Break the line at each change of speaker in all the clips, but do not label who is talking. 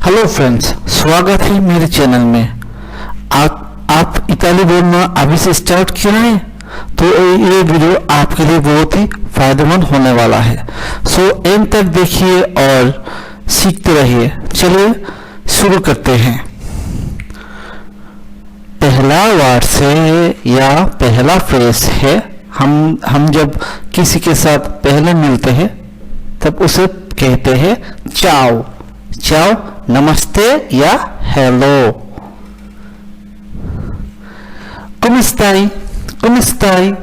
Hello friends, स्वागत है मेरे चैनल में। आप इताली बोलना अभी से स्टार्ट किया है तो ये वीडियो आपके लिए बहुत ही फायदेमंद होने वाला है। सो एंड तक देखिए और सीखते रहिए। चलिए शुरू करते हैं। पहला वर्ड से या पहला फ्रेज है, हम जब किसी के साथ पहले मिलते हैं तब उसे कहते हैं चाओ। चाओ नमस्ते या hello. come stai? come stai?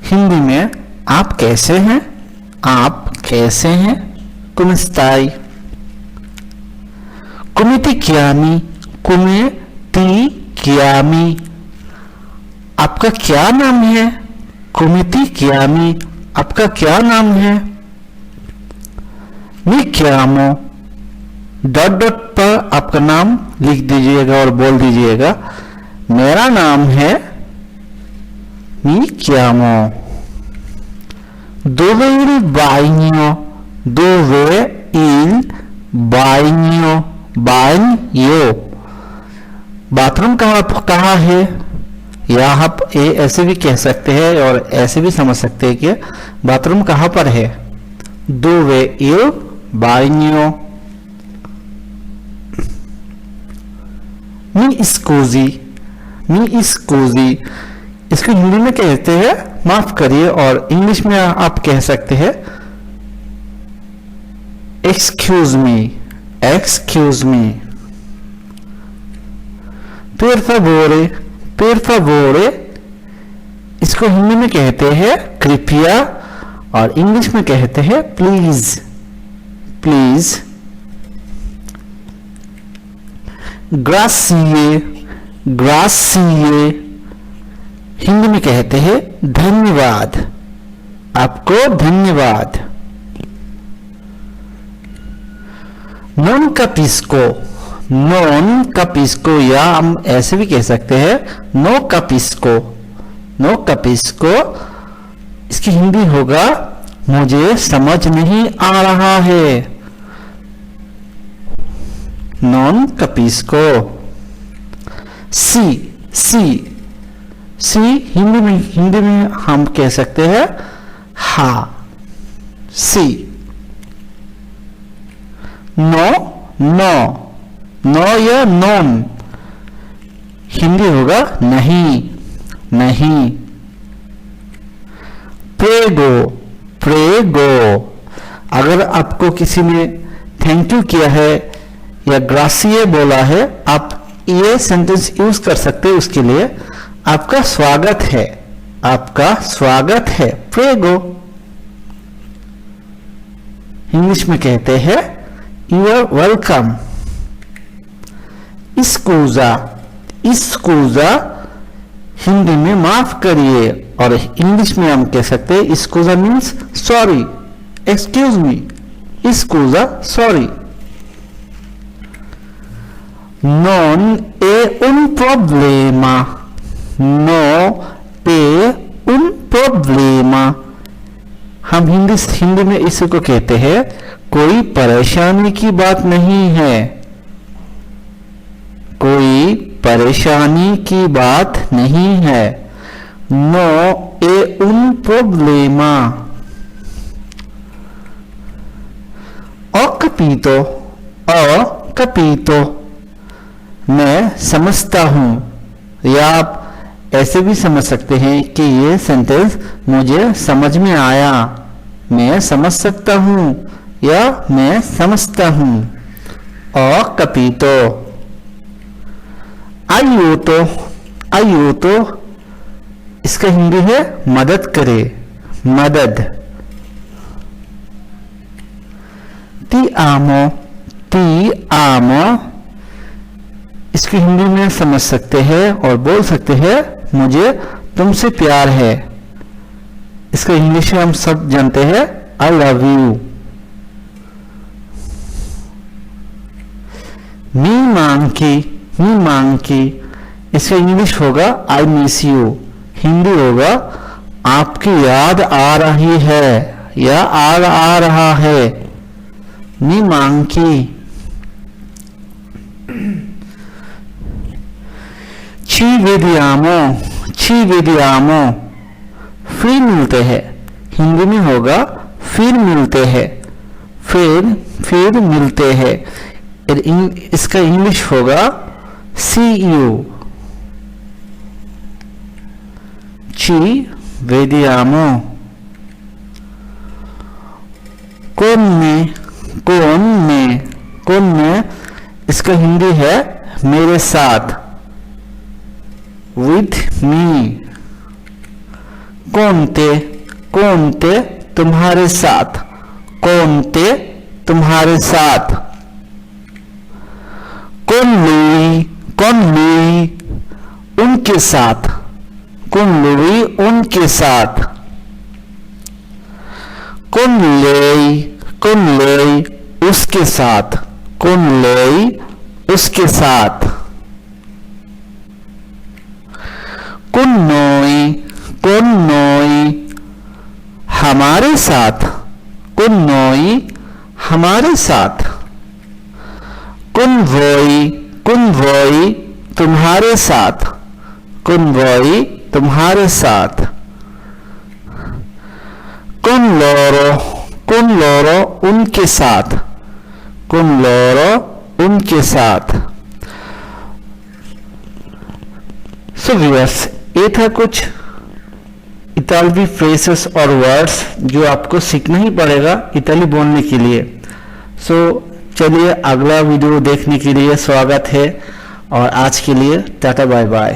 Hindi में आप कैसे हैं? आप कैसे हैं? come stai? come ti chiami? come ti chiami? आपका क्या नाम है? come ti chiami? आपका क्या नाम है? mi chiamo डॉट डॉट पर आपका नाम लिख दीजिएगा और बोल दीजिएगा मेरा नाम है मी chiamo। dove il bagno? dove il bagno? bagno bathroom कहाँ है? या आप ऐसे भी कह सकते हैं और ऐसे भी समझ सकते हैं कि बाथरूम कहाँ पर है। dove il bagno? मी स्कूजी इसको हिंदी में कहते हैं माफ करिए, और इंग्लिश में आप कह सकते हैं excuse me. Excuse me. per favore इसको हिंदी में कहते हैं कृपया, और इंग्लिश में कहते हैं प्लीज। प्लीज। ग्रासिए। ग्रासिए हिंदी में कहते हैं धन्यवाद। आपको धन्यवाद। Non capisco। नॉन capisco या हम ऐसे भी कह सकते हैं नो capisco। नो capisco इसकी हिंदी होगा मुझे समझ नहीं आ रहा है। Non capisco। सी हिंदी में हम कह सकते हैं हा। सी। नो या नॉन हिंदी होगा नहीं। नहीं। प्रेगो अगर आपको किसी ने थैंक यू किया है या ग्रासिए बोला है, आप ये सेंटेंस यूज कर सकते हैं उसके लिए। आपका स्वागत है। आपका स्वागत है। प्रेगो। इंग्लिश में कहते हैं यू आर वेलकम। स्कूजा हिंदी में माफ करिए, और इंग्लिश में हम कह सकते हैं स्कूजा मीन्स सॉरी। Excuse me. स्कूजा sorry. Non è un problema। No è un problema हम हिंदी में इसको कहते हैं कोई परेशानी की बात नहीं है। कोई परेशानी की बात नहीं है। No è un problema। Ho capito मैं समझता हूं, या आप ऐसे भी समझ सकते हैं कि ये सेंटेंस मुझे समझ में आया। मैं समझ सकता हूं या मैं समझता हूं। और capito। aiuto इसका हिंदी है मदद करे। मदद। ti amo इसकी हिंदी में समझ सकते हैं और बोल सकते हैं मुझे तुमसे प्यार है। इसका इंग्लिश में हम सब जानते हैं आई लव यू। मी मांकी इसका इंग्लिश होगा आई मिस यू। हिंदी होगा आपकी याद आ रही है या आ रहा है। मी मांकी। ci vediamo, फिर मिलते हैं, हिंदी में होगा फिर मिलते हैं, फिर मिलते हैं। इसका इंग्लिश होगा see you, ci vediamo। कौन में इसका हिंदी है मेरे साथ, with me। कौन ते तुम्हारे साथ, con lui उनके साथ, con lei उसके साथ, con noi हमारे साथ, con voi तुम्हारे साथ, con loro उनके साथ, सो व्यूअर्स, ये था कुछ इतालवी फ्रेजेस और वर्ड्स जो आपको सीखना ही पड़ेगा इताली बोलने के लिए। सो चलिए, अगला वीडियो देखने के लिए स्वागत है, और आज के लिए टाटा बाय बाय।